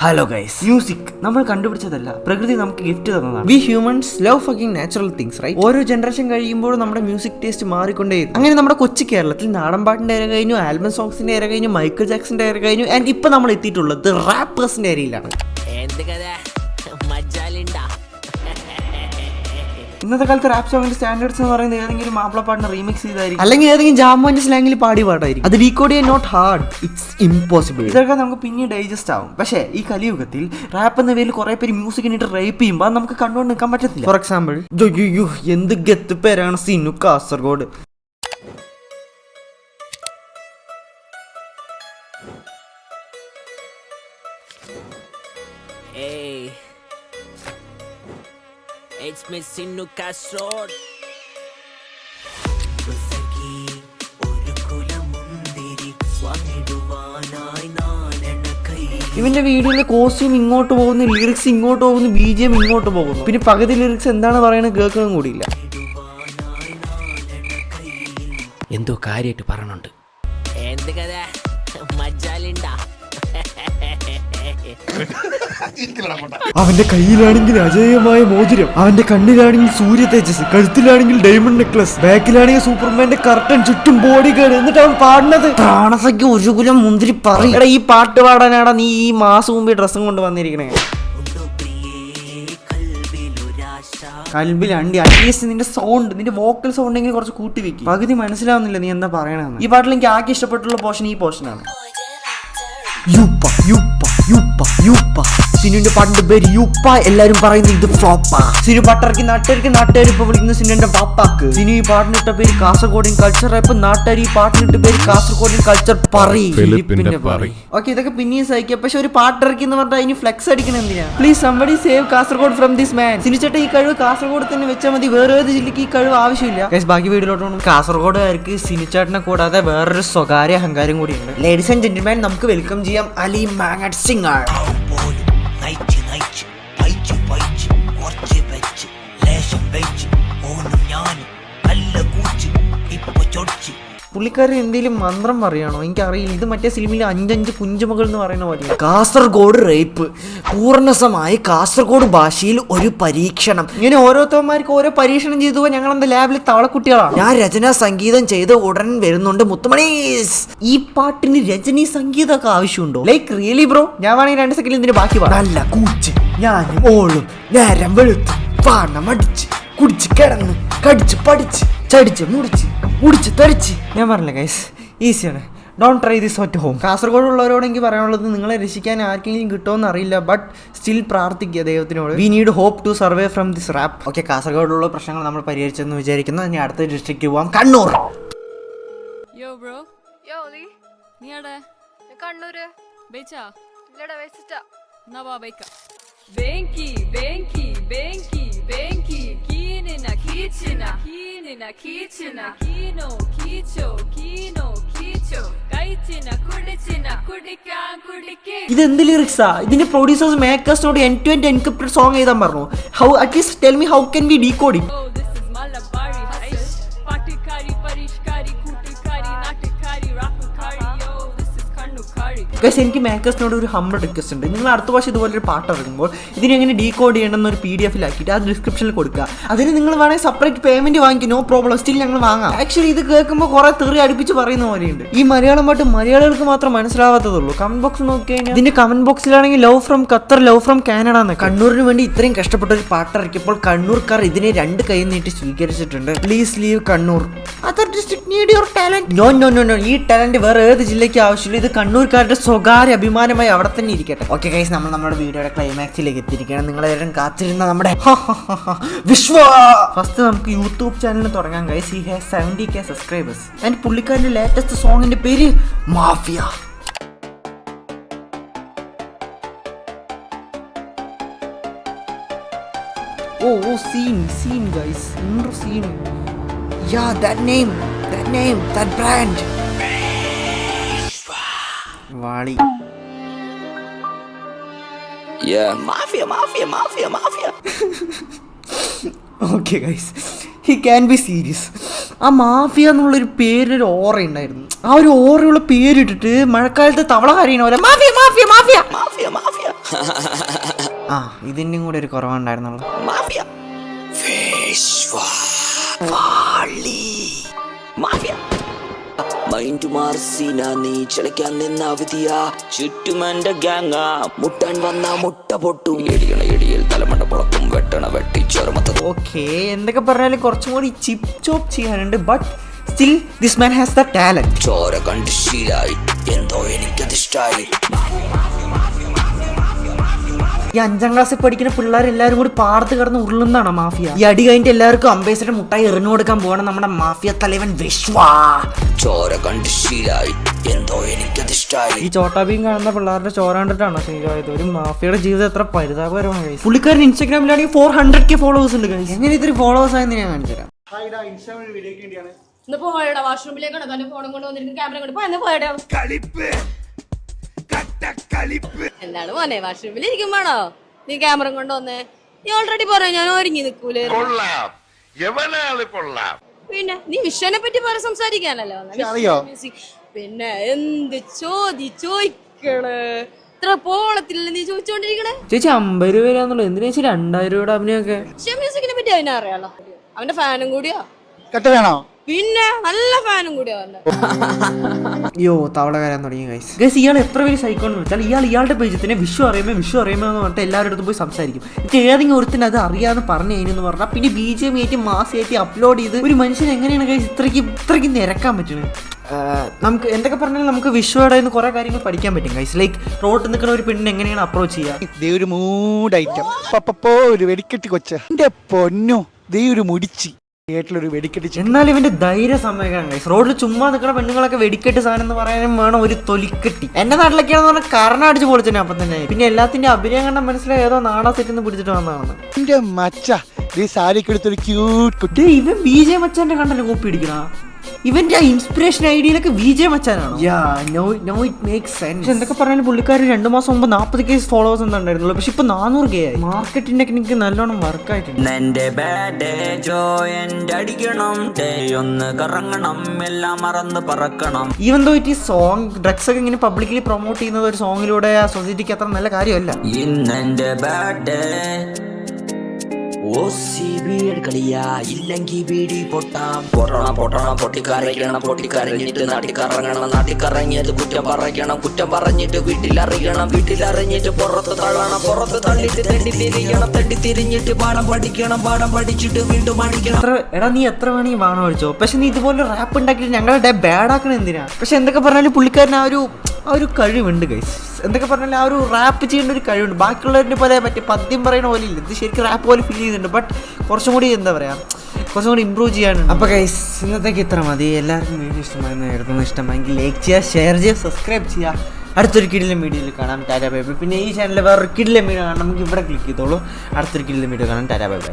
Hello guys, music നമ്മൾ കണ്ടുപിടിച്ചതല്ല, പ്രകൃതി നമുക്ക് ഗിഫ്റ്റ് തന്നതാണ്. We humans love fucking natural things, right? ഓരോ ജനറേഷൻ കഴിയുമ്പോഴും നമ്മുടെ മ്യൂസിക് ടേസ്റ്റ് മാറിക്കൊണ്ടേയിരുന്നു. അങ്ങനെ നമ്മുടെ കൊച്ചു കേരളത്തിൽ നാടൻ പാട്ടിന്റെ ഏര കഴിഞ്ഞു, ആൽബം സോങ്സിന്റെ ഏര കഴിഞ്ഞു, മൈക്കിൾ ജാക്സന്റെ ഏര കഴിഞ്ഞു, ആൻഡ് ഇപ്പൊ നമ്മൾ എത്തിയിട്ടുള്ളത് റാപ്പേഴ്സിന്റെ ഏരയിലാണ്. ഇന്നത്തെ കാലത്ത് റാപ്പ് സോങ്ങിന്റെ സ്റ്റാൻഡേർഡ്സ് എന്ന് പറയുന്നത് ഏതെങ്കിലും മാപ്പിള പാട്ടിനെ റീമിക്സ് ചെയ്തായിരിക്കും, അല്ലെങ്കിൽ ഏതെങ്കിലും ജാമോന്റെ സ്ലാങ്ങിൽ പാടി പാടായിരിക്കും. അത് ഡീകോഡ് ചെയ്യാൻ നോട്ട് ഹാർഡ്, ഇറ്റ്സ് ഇമ്പോസിബിൾ. ഇതൊക്കെ നമുക്ക് പിന്നെ ഡൈജസ്റ്റ് ആവും. പക്ഷേ ഈ കലിയുഗത്തിൽ റാപ്പ് എന്ന പേരിൽ കുറെ പേര് മ്യൂസിക്കിനിട്ട് റേപ്പ് ചെയ്യുമ്പോൾ നമുക്ക് കണ്ടുകൊണ്ട് നിൽക്കാൻ പറ്റത്തില്ല. ഫോർ എക്സാമ്പിൾ, എന്ത് ഗത്ത് പേരാണ് Sinu Kasaragod. It's me Sinu Kasrod. ഇവന്റെ വീഡിയോയിലെ കോസ്റ്റ്യൂം ഇങ്ങോട്ട് പോകുന്നു, ലിറിക്സ് ഇങ്ങോട്ട് പോകുന്നു, BGM ഇങ്ങോട്ട് പോകുന്നു. പിന്നെ പകുതി ലിറിക്സ് എന്താണ് പറയുന്നത് കേൾക്കാൻ കൂടിയില്ല. എന്തോ കാര്യമായിട്ട് പറയണുണ്ട്. എന്ത് കഥ മജാലിണ്ടാ? അവന്റെ കയ്യിലാണെങ്കിൽ അജേയമായ മോതിരം, അവന്റെ കണ്ണിലാണെങ്കിൽ സൂര്യ തേജസ്, കഴുത്തിലാണെങ്കിൽ ഡയമണ്ട് നെക്ലസ്, ബാക്കിലാണെങ്കിൽ സൂപ്പർമാന്റെ കർട്ടൻ, ചുറ്റും ബോഡി ഗാർഡ്. എന്നിട്ട് അവൻ പാടുന്നത് പ്രാണസയ്ക്ക് ഒരു കുലം മുന്തിരി പറ. എടാ, ഈ പാട്ട് പാടാനാടാ നീ ഈ മാസം മുമ്പ് ഡ്രസ്സും കൊണ്ട് വന്നിരിക്കണേ? കൽബിലണ്ടി അറ്റ്ലീസ്റ്റ് നിന്റെ സൗണ്ട്, നിന്റെ വോക്കൽ സൗണ്ടെങ്കിൽ കുറച്ച് കൂട്ടി വെക്കും. പകുതി മനസ്സിലാവുന്നില്ല നീ എന്താ പറയണെന്ന്. ഈ പാട്ടിൽ എനിക്ക് ആക്കി ഇഷ്ടപ്പെട്ടുള്ള പോർഷൻ ഈ പോർഷനാണ്. സിനുവിന്റെ പാട്ടിന്റെ പേര് യൂപ്പ. എല്ലാരും പറയുന്നത് ഇത് ഫ്ലോപ്പാ. സിനു പാട്ടിറക്കി നാട്ടുകാർ ഇപ്പൊ വിളിക്കുന്നത് സിനുവിന്റെ പാപ്പാക്ക്. സിനു ഈ പാട്ടിനിട്ട പേര് കാസർഗോഡിൻ കൾച്ചർ റാപ്പ്. നാട്ടുകാർ ഈ പാട്ടിനിട്ട പേര് കാസർഗോഡിൻ കൾച്ചർ പറ. ഓക്കെ, ഇതൊക്കെ പിന്നെയും സഹിക്കാം. പക്ഷെ ഒരു പാട്ടിറക്കി എന്ന് പറഞ്ഞാൽ അതിന് ഫ്ലെക്സ് അടിക്കണം എന്തിനാ? Please somebody save Kasaragod from this man. Sinu ചേട്ടാ, ഈ കഴിവ് കാസർഗോഡ് തന്നെ വെച്ചാൽ മതി, വേറെ ഏത് ജില്ലക്ക് ഈ കഴിവ് ആവശ്യമില്ല. ബാക്കി വീട്ടിലോട്ട് കാസർഗോഡുകാർക്ക് സിനു ചേട്ടനെ കൂടാതെ വേറൊരു സ്വകാര്യ അഹങ്കാരം കൂടിയുണ്ട്. ലേഡീസ് ആൻഡ് ജെന്റിൽമാൻ, നമുക്ക് വെൽക്കം ചെയ്യാം അലി മാങ്ങട്ട് സിംഗർ. പുള്ളിക്കാരൻ എന്തെങ്കിലും മന്ത്രം പറയണോ എനിക്കറിയില്ല. ഇത് മറ്റേ സിനിമയിൽ 5 കുഞ്ചുമകൾ എന്ന് പറയുന്ന പോലെ. കാസർഗോഡ് റേപ്പ്, പൂർണ്ണസമായി കാസർഗോഡ് ഭാഷയിൽ ഒരു പരീക്ഷണം. ഇങ്ങനെ ഓരോരുത്തന്മാർക്ക് ഓരോ പരീക്ഷണം ചെയ്തു പോകാൻ ഞങ്ങൾ എന്താ ലാബിൽ തവളക്കുട്ടികളാണ്. ഞാൻ രചന സംഗീതം ചെയ്ത് ഉടൻ വരുന്നുണ്ട് മുത്തുമണീസ്. ഈ പാട്ടിന് രജനി സംഗീതമൊക്കെ ആവശ്യമുണ്ടോ? Like really bro? ഞാൻ വേണമെങ്കിൽ 2 സെക്കൻഡിൽ ഇതിന്റെ ബാക്കി പറയാം. നല്ല കൂച്ച് ഞാനും ഓളും നേരം വെളുത്ത് പാണം അടിച്ച് കുടിച്ച് കിടന്ന് കടിച്ച് പഠിച്ച് ചടിച്ച് മുടിച്ച് തടിച്ച്. ഞാൻ പറഞ്ഞില്ല ഗൈസ്, ഈസിയാണ്. Don't try this at home. Kasaragod ഉള്ളവരോട് എനിക്ക് പറയാനുള്ളത്, നിങ്ങളെ രക്ഷിക്കാൻ ആർക്കെങ്കിലും കിട്ടുമെന്ന് അറിയില്ല, ബട്ട് സ്റ്റിൽ പ്രാർത്ഥിക്കുക ദൈവത്തിനോട്. We need hope to survive from this rap. Okay, കാസർഗോഡുള്ള പ്രശ്നങ്ങൾ നമ്മൾ പരിഹരിച്ചെന്ന് വിചാരിക്കുന്നു. ഇനി അടുത്ത ഡിസ്ട്രിക്റ്റ് പോവാം, കണ്ണൂർ. യോ ബ്രോ, യോ ലീ, നീ എവിടെ? കണ്ണൂര്. ബേച്ചാ? ഇല്ലടാ, വെച്ചിട്ടാ. എന്നാ വാ ബൈക്ക. ബേങ്കി ബേങ്കി ബേങ്കി ബേങ്കി കീനിന കീച്ചിന കീനിന കീച്ചിന കീനോ കീച്ചോ കീനോ കീച്ചോ കഴിച്ചിന കുടിച്ചിന കുടിക്കാൻ കുടിക്കേ. ഇത് എന്ത് ലിറിക്സാ? ഇതിന്റെ പ്രൊഡ്യൂസേഴ്സ് മേക്കേഴ്സിനോട് end to end encrypted song എഴുതാൻ പറഞ്ഞു. How, at least tell me how can we decode it? Guys, എനിക്ക് മേക്കേഴ്സിനോട് ഒരു ഹംബിൾ റിക്വസ്റ്റ് ഉണ്ട്. നിങ്ങൾ അടുത്ത വർഷം ഇതുപോലൊരു പാട്ട് ഇറങ്ങുമ്പോൾ ഇതിനെങ്ങനെ ഡീകോഡ് ചെയ്യണമെന്ന് ഒരു PDF-ലാക്കിയിട്ട് അത് ഡിസ്ക്രിപ്ഷനിൽ കൊടുക്കുക. അതിന് നിങ്ങൾ വേണമെങ്കിൽ സെപ്പറേറ്റ് പേയ്മെന്റ് വാങ്ങിക്കും, നോ പ്രോബ്ലം, സ്റ്റിൽ ഞങ്ങൾ വാങ്ങാം. ആക്ച്വലി ഇത് കേൾക്കുമ്പോൾ കുറെ തെറി അടുപ്പിച്ച് പറയുന്ന പോലെയുണ്ട്. ഈ മലയാളം പാട്ട് മലയാളികൾക്ക് മാത്രം മനസ്സിലാവാത്തതുള്ളൂ. കമന്റ് ബോക്സ് നോക്കി കഴിഞ്ഞാൽ ഇതിന്റെ കമന്റ് ബോക്സിലാണെങ്കിൽ love from Qatar, love from Canada എന്ന്. കണ്ണൂരിന് വേണ്ടി ഇത്രയും കഷ്ടപ്പെട്ട ഒരു പാട്ട് ഇറക്കിയപ്പോൾ കണ്ണൂർക്കാർ ഇതിനെ 2 കൈ നീട്ടി സ്വീകരിച്ചിട്ടുണ്ട്. Please leave Kannur. Other district need your talent. No no no no, ഈ ടാലന്റ് വേറെ ഏത് ജില്ലയ്ക്ക് ആവശ്യമില്ല. ഇത് കണ്ണൂർക്കാരുടെ സ്വകാര്യ അഭിമാനമായി അവിടെ തന്നെ ഇരിക്കട്ടെ. ഓക്കെ ഗൈസ്, നമ്മൾ നമ്മുടെ വീഡിയോയുടെ ക്ലൈമാക്സിലേക്ക് എത്തിയിരിക്കുകയാണ്. നിങ്ങളെല്ലാവരും കാത്തിരുന്ന നമ്മുടെ വിശ്വ. ഫസ്റ്റ് നമുക്ക് യൂട്യൂബ് ചാനൽ തുടങ്ങാം guys. He has 70K subscribers and പുള്ളിക്കാരൻ്റെ ലേറ്റസ്റ്റ് സോങ്ങിന്റെ പേര് mafia. Oh, scene guys, intro scene. Yeah, that name, that brand. Wali. Yeah, mafia. Okay guys, he can be serious. ആ മാഫിയ എന്നുള്ളൊരു പേരിനൊരു ഓറ ഉണ്ടായിരുന്നു. ആ ഒരു ഓറയുള്ള പേരിട്ടിട്ട് മഴക്കാലത്ത് തവള കരയണ പോലെ mafia mafia mafia mafia mafia ആ ഇതിൻ്റെയും കൂടെ ഒരു കുറവുണ്ടായിരുന്നുള്ളൂ. മാഫിയ മാഫിയ മൈൻഡ് മാർസിന നീ ചളിക്കാൻ നിന്ന വിധിയ ചുറ്റും എന്റെ ഗ്യാങ്ങ മുട്ടാൻ വന്ന മുട്ട പൊട്ടും എടിയണ എടിയിൽ തലമണ്ട പുറത്തും വെട്ടണ വെട്ടി ചെറുമത്ത. ഓക്കെ, എന്തൊക്കെ പറഞ്ഞാലും കുറച്ചും കൂടി ചിപ്പ് ചോപ്പ് ചെയ്യാനുണ്ട്. But still this man has the talent. ചോര കണ്ട് ശീലായി എന്തോ എനിക്കതിഷ്ടായി. ഈ 5ാം ക്ലാസ്സിൽ പഠിക്കുന്ന പിള്ളേരെല്ലാവരും കൂടി പാടത്ത് കിടന്ന് ഉരുളുന്നതാണ് മാഫിയ. ഈ അടി കഴിഞ്ഞിട്ട് എല്ലാവർക്കും അംബേസിയുടെ മുട്ടായി എറിഞ്ഞു കൊടുക്കാൻ പോകണം നമ്മുടെ മാഫിയ തലവൻ വിശ്വാ. ചോര കണ്ട് ശീലായി എന്തോ എനിക്കതിഷ്ടായി. ഈ ചോട്ടാബീൻ കാണുന്ന പിള്ളേരുടെ ചോര കണ്ടിട്ടാണ് ശരിയായത്. ഒരു മാഫിയയുടെ ജീവിതം എത്ര പരിതാപകരമാണ്. പുള്ളിക്കാരൻ ഇൻസ്റ്റാഗ്രാമിലാണെങ്കിൽ 400K ഫോളോവേഴ്സ് ഉണ്ട്. എങ്ങനെ ഇത്തിരി ഫോളോവേഴ്സ് ആയെന്ന് ഞാൻ കാണിച്ചു തരാം. ഇന്ന് പോയടാ വാഷ്റൂമിലേക്കാണ് തന്റെ ഫോണും കൊണ്ട് വന്നിരിക്കുന്ന ക്യാമറ കൊണ്ട് പോയെന്ന് പോയടാ. എന്താണ് മോനെ വാഷ്റൂമിൽ ഇരിക്കുമ്പോണോ നീ ക്യാമറ കൊണ്ട് വന്നേ? നീ ഓൾറെഡി പറയാ ഞാൻ ഒരുങ്ങി നിക്കൂലേ. പിന്നെ നീ വിഷയനെ പറ്റി പറയാൻ സംസാരിക്കാനല്ലോ വന്നേ. പിന്നെ എന്ത് ചോദിക്കണ് ഇത്ര പോളത്തില്ല നീ ചോദിച്ചോണ്ടിരിക്കണേ. ചേച്ചി 50 രൂപ എന്തിനാ ചേച്ചി 2000 രൂപയുടെ അഭിനയൊക്കെ? മ്യൂസിക്കിനെ പറ്റി അവനെ അറിയാലോ. അവന്റെ ഫാനും കൂടിയാ. വേണോ? പിന്നെ നല്ല ഫാനും കൂടിയാ അവന്റെ. അയ്യോ തവള കയറാൻ തുടങ്ങി ഗൈസ്. ഗൈസ് ഇയാൾ എത്ര പേര് സൈക്കോണെന്ന് വെച്ചാൽ ഇയാളുടെ പേജിൽ തന്നെ വിഷു അറിയുമോ എന്ന് പറഞ്ഞിട്ട് എല്ലാവരുടെ അടുത്തും പോയി സംസാരിക്കും. എന്നിട്ട് ഏതെങ്കിലും ഒരുത്തിന് അത് അറിയാന്ന് പറഞ്ഞു കഴിഞ്ഞെന്ന് പറഞ്ഞാൽ പിന്നെ BGM ആയിട്ട് മാസ് ആയിട്ട് അപ്ലോഡ് ചെയ്ത് ഒരു മനുഷ്യൻ എങ്ങനെയാണ് ഗൈസ് ഇത്രയ്ക്ക് നിരക്കാൻ പറ്റുന്നത്? നമുക്ക് എന്തൊക്കെ പറഞ്ഞാലും നമുക്ക് വിഷുവിടെ നിന്ന് കുറെ കാര്യങ്ങൾ പഠിക്കാൻ പറ്റും ഗൈസ്. ലൈക്ക് റോഡിൽ നിൽക്കുന്ന ഒരു പെണ്ണിനെ എങ്ങനെയാണ് അപ്രോച്ച് ചെയ്യുക. ഒരു മൂഡ് ഐറ്റം ഒരു വെടിക്കെട്ടി കൊച്ച എന്റെ പൊന്നോ ഒരു മുടിച്ചി ഒരു വെടിക്കെട്ടി. എന്നാൽ ഇവന്റെ ധൈര്യ സമയം ഗൈസ്. റോഡിൽ ചുമ്മാ നിൽക്കുന്ന പെണ്ണുങ്ങളൊക്കെ വെടിക്കെട്ട് സാധനം എന്ന് പറയാനും വേണം ഒരു തൊലിക്കെട്ടി. എന്റെ നാട്ടിലൊക്കെയാണെന്ന് പറഞ്ഞാൽ കർണ അടിച്ച് പൊളിച്ചേ അപ്പം തന്നെ. പിന്നെ എല്ലാത്തിന്റെ അഭിനയം കണ്ട മനസ്സിലായി ഏതോ നാടാ സെറ്റിന്ന് പിടിച്ചിട്ട് വന്നതാണ്. എന്റെ മച്ച സാരിക്ക് എടുത്തൊരു ക്യൂട്ട് കുട്ടി. ഇവൻ BJ മച്ചാന്റെ കണ്ടല്ലോ കോപ്പി അടിക്കണ. ഇവന്റെ ആ ഇൻസ്പിറേഷൻ ഐഡിയയിലൊക്കെ BJ മച്ചാനാണ്. എന്തൊക്കെ പറഞ്ഞാലും പുള്ളിക്കാർ 2 മാസം മുമ്പ് 40K ഫോളോവേഴ്സ് എന്താണ്ടായിരുന്നുള്ളൂ. പക്ഷെ ഇപ്പൊ 400K ആയി. മാർക്കറ്റിംഗ് ടെക്നിക്ക് നല്ലോണം വർക്ക് ആയിട്ടുണ്ട്. ഈവൻ ദോ ഇറ്റ് ഈ സോങ് ഡ്രഗ്സ് ഒക്കെ ഇങ്ങനെ പബ്ലിക്കലി പ്രൊമോട്ട് ചെയ്യുന്നത് ഒരു സോങ്ങിലൂടെ ആ സൊസൈറ്റിക്ക് അത്ര നല്ല കാര്യമല്ല. ഇല്ലെങ്കിൽ ബീഡി പൊട്ടാം പൊട്ടണം പൊട്ടിക്കരഞ്ഞിട്ട് നാട്ടിക്കറങ്ങിയത് കുറ്റം പറഞ്ഞിട്ട് വീട്ടിലറിയണം പുറത്ത് തള്ളിട്ട് തട്ടിത്തിരിഞ്ഞിട്ട് പാഠം പഠിച്ചിട്ട് വീണ്ടും അടിക്കണം. എടാ നീ എത്ര വേണമെങ്കിൽ വാണം അടിച്ചോ, പക്ഷെ നീ ഇതുപോലെ റാപ്പ് ഉണ്ടാക്കിയിട്ട് ഞങ്ങളുടെ ബാഡ് ആക്കണ എന്തിനാ? പക്ഷെ എന്തൊക്കെ പറഞ്ഞാലും പുള്ളിക്കാരൻ ആ ഒരു കഴിവുണ്ട് ഗൈസ്. എന്തൊക്കെ പറഞ്ഞാലും ആ ഒരു റാപ്പ് ചെയ്യേണ്ട ഒരു കഴിവുണ്ട്. ബാക്കിയുള്ളവരിനെ പോലെ മറ്റേ പദ്യം പറയുന്ന പോലെ ഇല്ല. ഇത് ശരിക്കും റാപ്പ് പോലെ ഫീൽ ചെയ്യുന്നുണ്ട്. ബട്ട് കുറച്ചും കൂടി എന്താ പറയുക കുറച്ചും കൂടി ഇമ്പ്രൂവ് ചെയ്യാനുണ്ട്. അപ്പോൾ ഗൈസ് ഇന്നത്തേക്ക് ഇത്ര മതി. എല്ലാവർക്കും വീഡിയോ ഇഷ്ടമായെങ്കിൽ ലൈക്ക് ചെയ്യുക, ഷെയർ ചെയ്യുക, സബ്സ്ക്രൈബ് ചെയ്യുക. അടുത്തൊരു കിടിലൻ വീഡിയോയിൽ കാണാം. Tata bye bye. പിന്നെ ഈ ചാനലിൽ വേറെ കിടിലൻ വീഡിയോ കാണാം നമുക്ക് ഇവിടെ ക്ലിക്ക് ചെയ്തോളൂ. അടുത്തൊരു കിടിലൻ വീഡിയോ കാണാം. Tata bye bye.